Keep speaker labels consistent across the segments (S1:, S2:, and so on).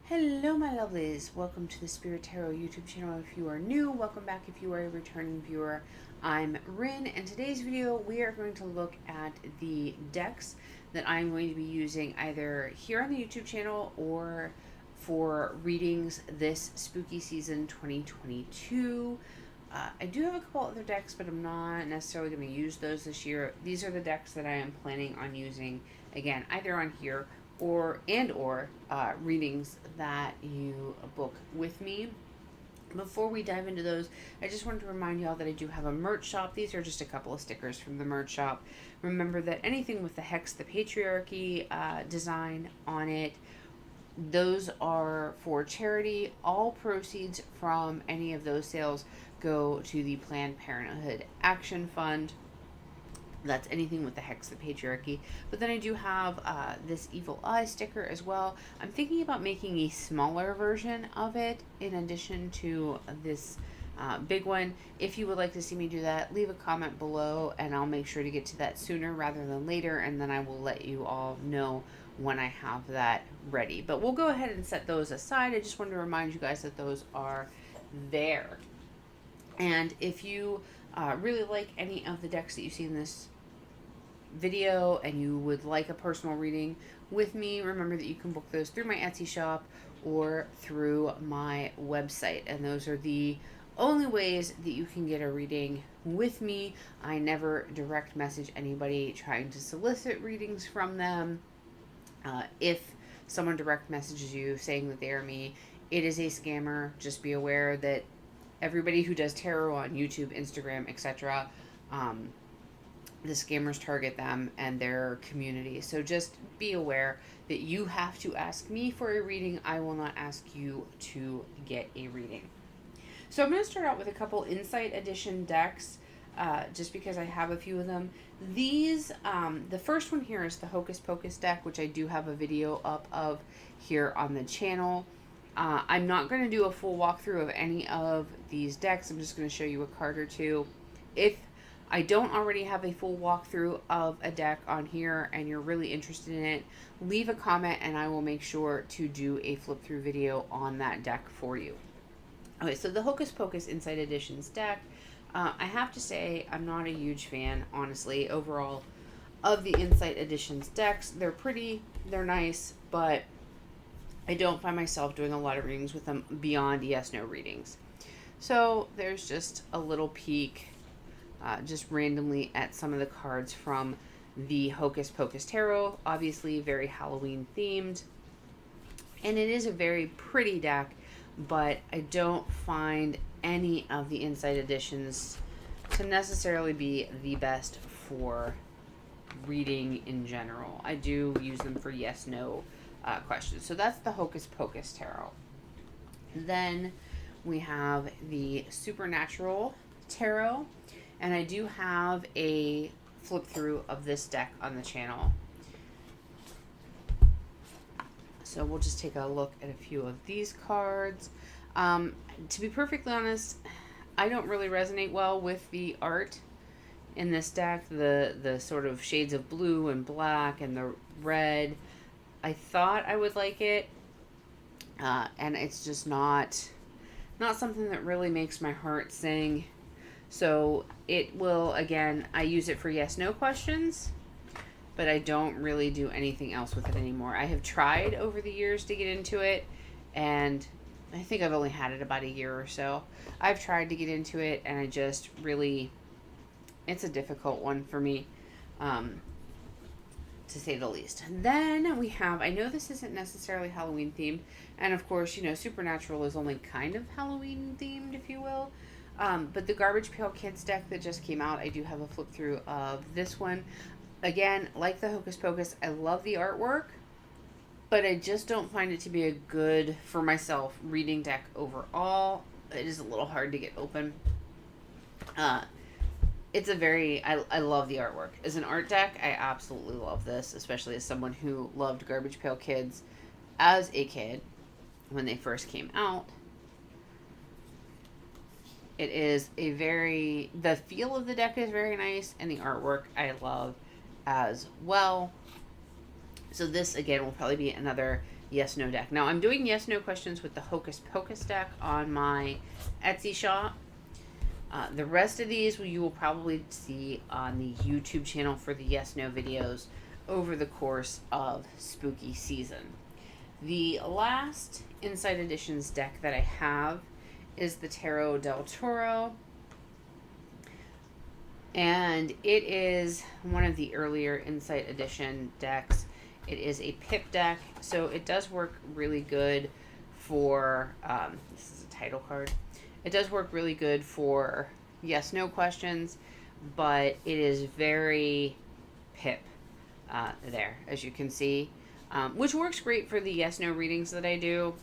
S1: Hello my lovelies, welcome to the Spirit Tarot YouTube channel. If you are new, welcome back. If you are a returning viewer, I'm Rin, and today's video we are going to look at the decks that I'm going to be using either here on the YouTube channel or for readings this spooky season 2022. I do have a couple other decks, but I'm not necessarily going to use those this year. These are the decks that I am planning on using, again, either on here or readings that you book with me. Before we dive into those, I just wanted to remind y'all that I do have a merch shop. These are just a couple of stickers from the merch shop. Remember that anything with the Hex the Patriarchy design on it, those are for charity. All proceeds from any of those sales go to the Planned Parenthood Action Fund. That's anything with the Hex the Patriarchy. But then I do have this Evil Eye sticker as well. I'm thinking about making a smaller version of it in addition to this big one. If you would like to see me do that, leave a comment below and I'll make sure to get to that sooner rather than later, and then I will let you all know when I have that ready. But we'll go ahead and set those aside. I just wanted to remind you guys that those are there. And if you really like any of the decks that you see in this video and you would like a personal reading with me, remember that you can book those through my Etsy shop or through my website. And those are the only ways that you can get a reading with me. I never direct message anybody trying to solicit readings from them. If someone direct messages you saying that they are me, it is a scammer. Just be aware that everybody who does tarot on YouTube, Instagram, etc., the scammers target them and their community. So just be aware that you have to ask me for a reading. I will not ask you to get a reading. So I'm going to start out with a couple Insight Edition decks, just because I have a few of them. These, the first one here is the Hocus Pocus deck, which I do have a video up of here on the channel. I'm not going to do a full walkthrough of any of these decks. I'm just going to show you a card or two. If I don't already have a full walkthrough of a deck on here and you're really interested in it, leave a comment and I will make sure to do a flip through video on that deck for you. Okay, so the Hocus Pocus Insight Editions deck, I have to say I'm not a huge fan, honestly, overall, of the Insight Editions decks. They're pretty, they're nice, but I don't find myself doing a lot of readings with them beyond yes/no readings. So there's just a little peek just randomly at some of the cards from the Hocus Pocus Tarot. Obviously very Halloween themed. And it is a very pretty deck, but I don't find any of the Insight Editions to necessarily be the best for reading in general. I do use them for yes/no questions. So that's the Hocus Pocus Tarot. Then we have the Supernatural Tarot, and I do have a flip through of this deck on the channel. So we'll just take a look at a few of these cards. To be perfectly honest, I don't really resonate well with the art in this deck. The sort of shades of blue and black and the red. I thought I would like it, and it's just not something that really makes my heart sing. So it will, again, I use it for yes/no questions, but I don't really do anything else with it anymore. I have tried over the years to get into it, and I think I've only had it about a year or so. I've tried to get into it, and I just really, it's a difficult one for me, to say the least. And then we have, I know this isn't necessarily Halloween themed, and of course, you know, Supernatural is only kind of Halloween themed, if you will. But the Garbage Pail Kids deck that just came out, I do have a flip through of this one. Again, like the Hocus Pocus, I love the artwork, but I just don't find it to be a good, for myself, reading deck overall. It is a little hard to get open. It's a very, I love the artwork. As an art deck, I absolutely love this, especially as someone who loved Garbage Pail Kids as a kid when they first came out. It is a very, the feel of the deck is very nice, and the artwork I love as well. So this, again, will probably be another yes no deck. Now I'm doing yes no questions with the Hocus Pocus deck on my Etsy shop. The rest of these you will probably see on the YouTube channel for the yes no videos over the course of spooky season. The last Inside Editions deck that I have is the Tarot del Toro, and it is one of the earlier Inside Edition decks. It is a pip deck, so it does work really good for, this is a title card. It does work really good for yes-no questions, but it is very pip there, as you can see, which works great for the yes-no readings that I do,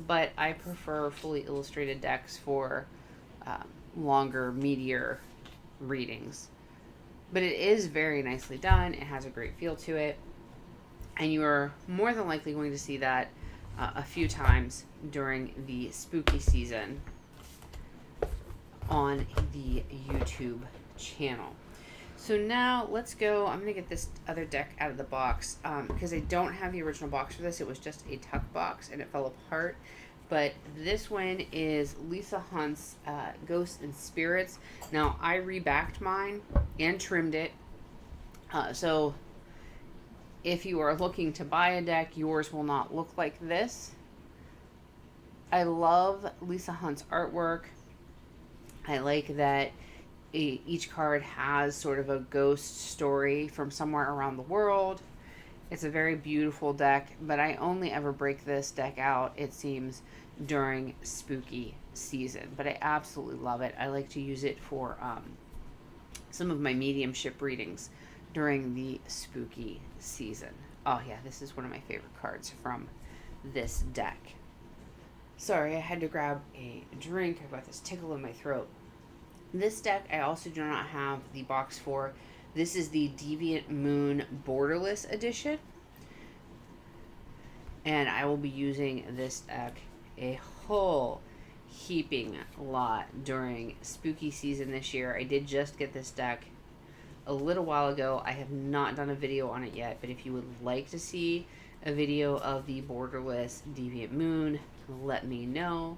S1: but I prefer fully illustrated decks for longer, meatier readings. But it is very nicely done. It has a great feel to it. And you are more than likely going to see that a few times during the spooky season on the YouTube channel. So now let's go. I'm going to get this other deck out of the box because I don't have the original box for this. It was just a tuck box and it fell apart. But this one is Lisa Hunt's Ghosts and Spirits. Now, I rebacked mine and trimmed it. So if you are looking to buy a deck, yours will not look like this. I love Lisa Hunt's artwork. I like that each card has sort of a ghost story from somewhere around the world. It's a very beautiful deck, but I only ever break this deck out, it seems, during spooky season. But I absolutely love it. I like to use it for some of my mediumship readings during the spooky season. Oh yeah, this is one of my favorite cards from this deck. Sorry, I had to grab a drink. I got this tickle in my throat. This deck I also do not have the box for. This is the Deviant Moon Borderless edition. And I will be using this deck a whole heaping lot during spooky season this year. I did just get this deck a little while ago. I have not done a video on it yet, but if you would like to see a video of the Borderless Deviant Moon, let me know,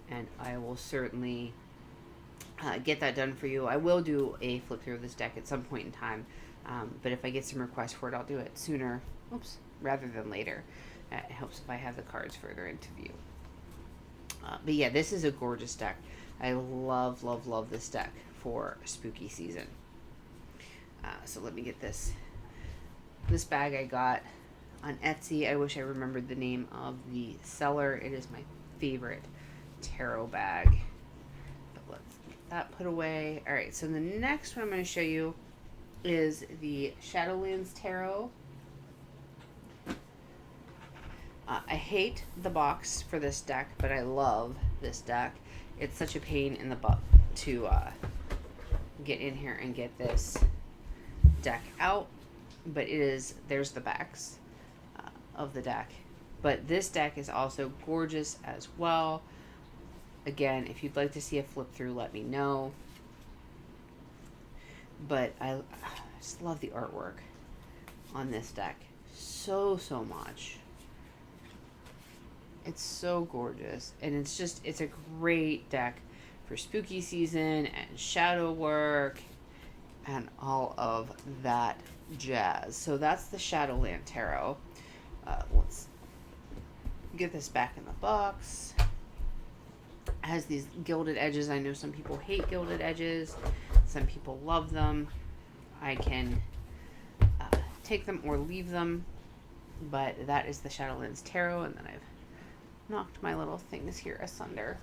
S1: and I will certainly get that done for you. I will do a flip through of this deck at some point in time, but if I get some requests for it, I'll do it sooner, rather than later. It helps if I have the cards further into view. But yeah, this is a gorgeous deck. I love, love, love this deck for spooky season. So let me get this bag I got on Etsy. I wish I remembered the name of the seller. It is my favorite tarot bag. But let's get that put away. Alright, so the next one I'm going to show you is the Shadowlands Tarot. I hate the box for this deck, but I love this deck. It's such a pain in the butt to get in here and get this deck out, but there's the backs of the deck. But this deck is also gorgeous as well. Again, if you'd like to see a flip through, let me know. But I just love the artwork on this deck so much. It's so gorgeous, and it's a great deck for spooky season and shadow work and all of that jazz. So that's the Shadowland Tarot. Let's get this back in the box. It has these gilded edges. I know some people hate gilded edges. Some people love them. I can take them or leave them, but that is the Shadowlands Tarot, and then I've knocked my little things here asunder.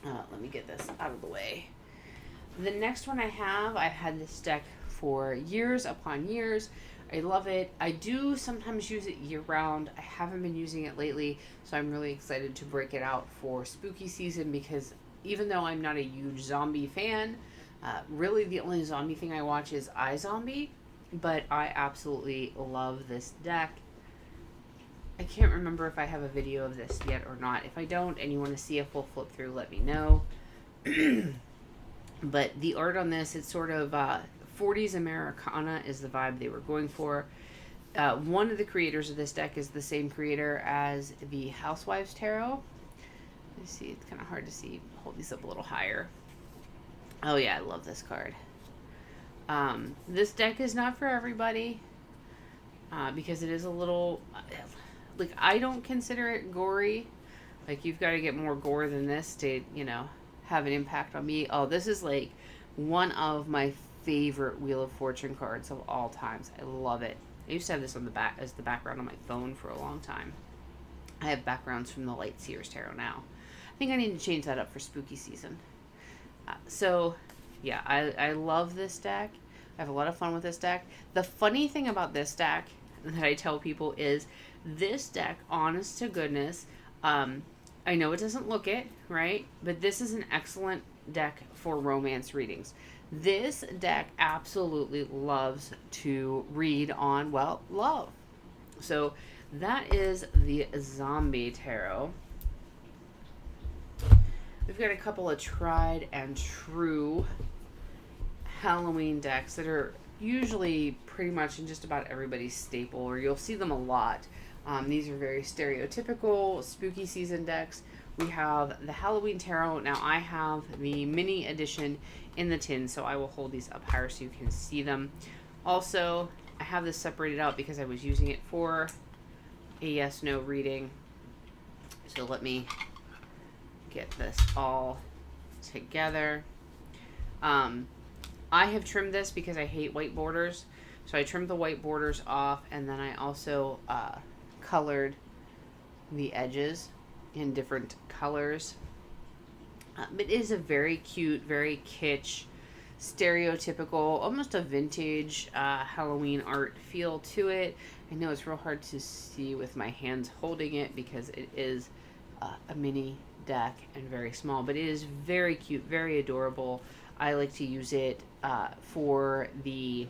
S1: Let me get this out of the way. The next one I've had this deck for years upon years. I love it. I do sometimes use it year round. I haven't been using it lately, so I'm really excited to break it out for spooky season, because even though I'm not a huge zombie fan, really the only zombie thing I watch is iZombie, but I absolutely love this deck. I can't remember if I have a video of this yet or not. If I don't and you want to see a full flip through, let me know. But the art on this, it's sort of 40s Americana is the vibe they were going for. One of the creators of this deck is the same creator as the Housewives Tarot. Let me see, it's kind of hard to see. Hold these up a little higher. Oh yeah, I love this card. This deck is not for everybody because it is a little, like, I don't consider it gory. Like, you've got to get more gore than this to, you know, have an impact on me. Oh, this is like one of my favorite Wheel of Fortune cards of all times. I love it. I used to have this on the back as the background on my phone for a long time. I have backgrounds from the Light Seers Tarot now. I think I need to change that up for spooky season. So, yeah, I love this deck. I have a lot of fun with this deck. The funny thing about this deck that I tell people is this deck, honest to goodness, I know it doesn't look it, right? But this is an excellent deck for romance readings. This deck absolutely loves to read on, well, love. So that is the Zombie Tarot. We've got a couple of tried and true Halloween decks that are usually pretty much in just about everybody's staple, or you'll see them a lot. These are very stereotypical spooky season decks. We have the Halloween Tarot. Now I have the mini edition in the tin, so I will hold these up higher so you can see them. Also, I have this separated out because I was using it for a yes/no reading. So let me get this all together. I have trimmed this because I hate white borders. So I trimmed the white borders off, and then I also colored the edges in different colors. It is a very cute, very kitsch, stereotypical, almost a vintage Halloween art feel to it. I know it's real hard to see with my hands holding it because it is a mini deck and very small, but it is very cute, very adorable. I like to use it for the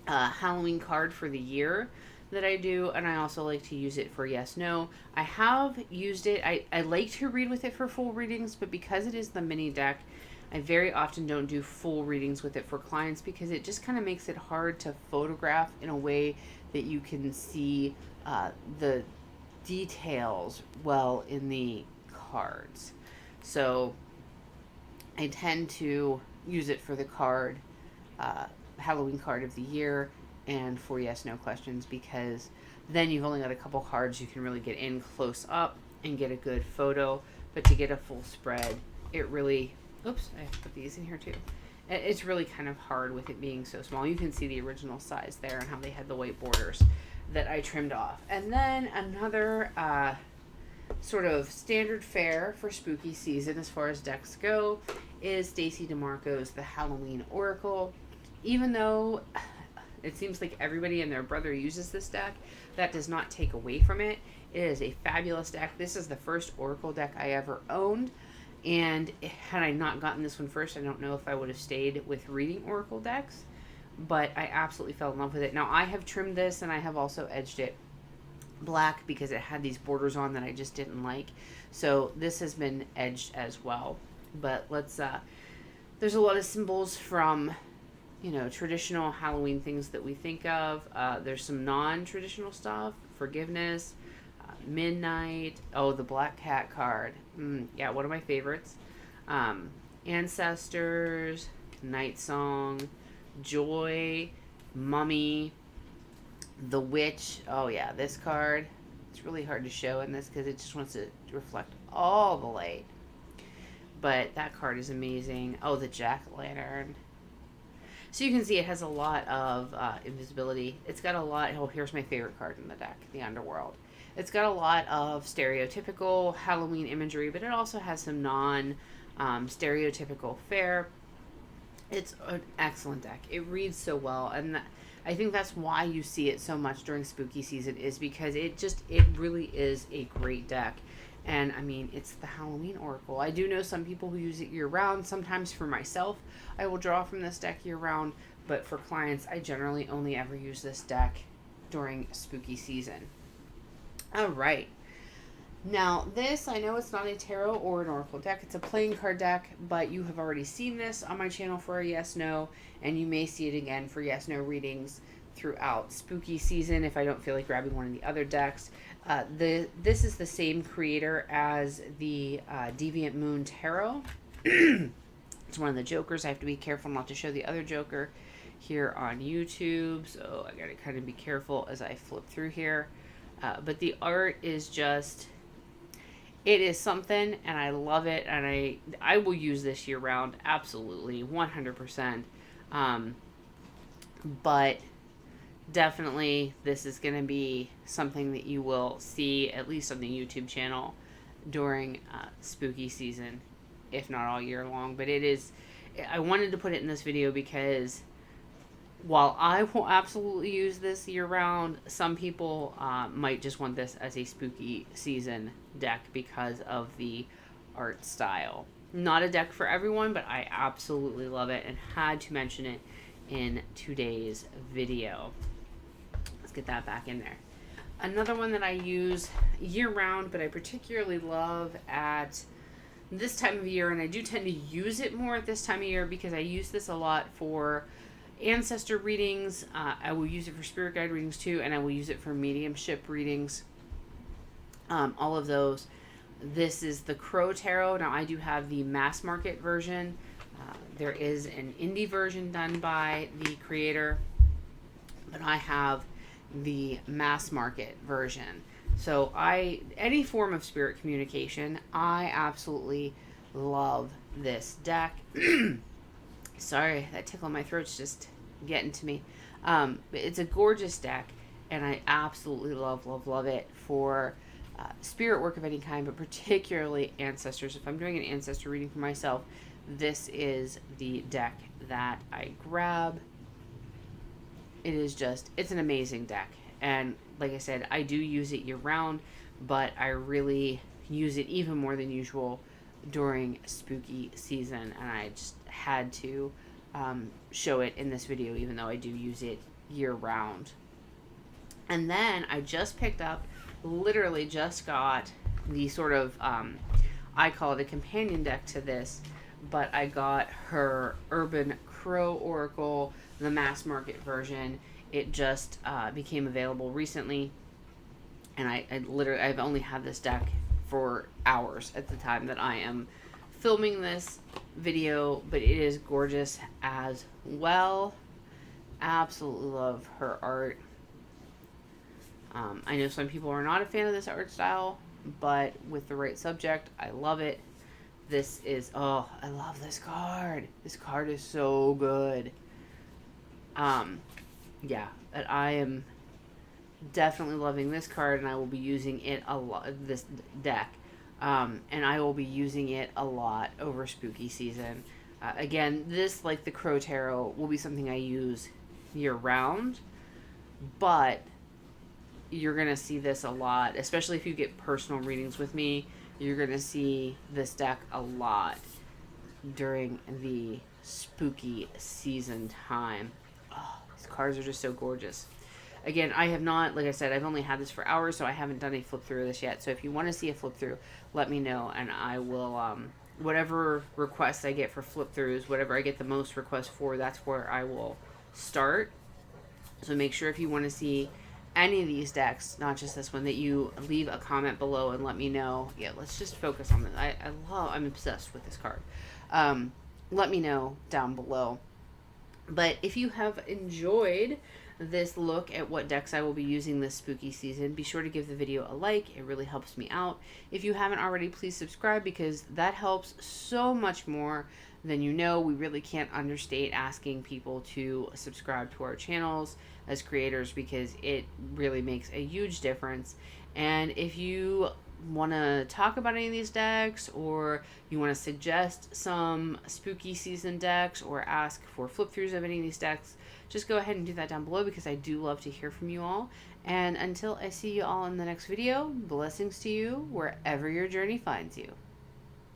S1: Halloween card for the year that I do, and I also like to use it for yes no. I have used it, I like to read with it for full readings, but because it is the mini deck, I very often don't do full readings with it for clients because it just kind of makes it hard to photograph in a way that you can see the details well in the cards. So I tend to use it for the card, Halloween card of the year, and for yes no questions, because then you've only got a couple cards you can really get in close up and get a good photo. But to get a full spread, it really, oops, I have to put these in here too. It's really kind of hard with it being so small. You can see the original size there and how they had the white borders that I trimmed off. And then another sort of standard fare for spooky season as far as decks go is Stacey DeMarco's The Halloween Oracle. Even though it seems like everybody and their brother uses this deck, that does not take away from it. It is a fabulous deck. This is the first Oracle deck I ever owned, and had I not gotten this one first, I don't know if I would have stayed with reading Oracle decks, but I absolutely fell in love with it. Now I have trimmed this and I have also edged it black because it had these borders on that I just didn't like. So this has been edged as well. But let's there's a lot of symbols from, you know, traditional Halloween things that we think of. There's some non-traditional stuff, forgiveness, midnight. Oh, the black cat card. Yeah, one of my favorites. Ancestors, night song, joy, mummy, the witch. Oh yeah, this card. It's really hard to show in this because it just wants to reflect all the light. But that card is amazing. Oh, the jack-o'-lantern. So you can see it has a lot of invisibility. It's got a lot, oh, here's my favorite card in the deck, the Underworld. It's got a lot of stereotypical Halloween imagery, but it also has some non-stereotypical fare. It's an excellent deck. It reads so well, and I think that's why you see it so much during spooky season, is because it really is a great deck. And I mean, it's the Halloween Oracle. I do know some people who use it year round. Sometimes for myself, I will draw from this deck year round. But for clients, I generally only ever use this deck during spooky season. All right. Now this, I know it's not a tarot or an oracle deck. It's a playing card deck, but you have already seen this on my channel for a yes, no, and you may see it again for yes, no readings. throughout spooky season if I don't feel like grabbing one of the other decks. This is the same creator as the Deviant Moon Tarot. It's one of the jokers. I have to be careful not to show the other joker here on YouTube, so I gotta kind of be careful as I flip through here. But the art is just, it is something, and I love it, and I will use this year round, absolutely, 100%. But definitely this is going to be something that you will see, at least on the YouTube channel, during spooky season, if not all year long. But it is, I wanted to put it in this video because while I will absolutely use this year round, some people might just want this as a spooky season deck because of the art style. Not a deck for everyone, but I absolutely love it and had to mention it in today's video. Let's get that back in there. Another one that I use year round, but I particularly love at this time of year, and I do tend to use it more at this time of year because I use this a lot for ancestor readings. I will use it for spirit guide readings too, and I will use it for mediumship readings. All of those. This is the Crow Tarot. Now I do have the mass market version. There is an indie version done by the creator, but I have the mass market version. So any form of spirit communication, I absolutely love this deck. Sorry, that tickle in my throat's just getting to me. It's a gorgeous deck, and I absolutely love it for spirit work of any kind, but particularly ancestors. If I'm doing an ancestor reading for myself, this is the deck that I grab. It is just, it's an amazing deck. And like I said, I do use it year round, but I really use it even more than usual during spooky season. And I just had to show it in this video, even though I do use it year round. And then I just picked up, literally just got the sort of, I call it a companion deck to this, but I got her Urban Crow Oracle, the mass market version. It just became available recently, and I've only had this deck for hours at the time that I am filming this video, but it is gorgeous as well. Absolutely love her art. I know some people are not a fan of this art style, but with the right subject, I love it. This is, oh, I love this card. This card is so good. Yeah, I am definitely loving this card, and I will be using it a lot, this deck. And I will be using it a lot over spooky season. Again, this, like the Crow Tarot, will be something I use year round, but you're going to see this a lot, especially if you get personal readings with me. You're going to see this deck a lot during the spooky season time. Oh, these cards are just so gorgeous. Again, I have not, like I said, I've only had this for hours, so I haven't done a flip through of this yet. So if you want to see a flip through, let me know, and I will, whatever requests I get for flip throughs, whatever I get the most requests for, that's where I will start. So make sure if you want to see any of these decks, not just this one, that you leave a comment below and let me know. Yeah, let's just focus on this. I'm obsessed with this card. Let me know down below. But if you have enjoyed this look at what decks I will be using this spooky season, be sure to give the video a like. It really helps me out. If you haven't already, please subscribe, because that helps so much more than you know. We really can't understate asking people to subscribe to our channels as creators, because it really makes a huge difference. And if you want to talk about any of these decks, or you want to suggest some spooky season decks, or ask for flip throughs of any of these decks, just go ahead and do that down below, because I do love to hear from you all. And until I see you all in the next video, blessings to you wherever your journey finds you.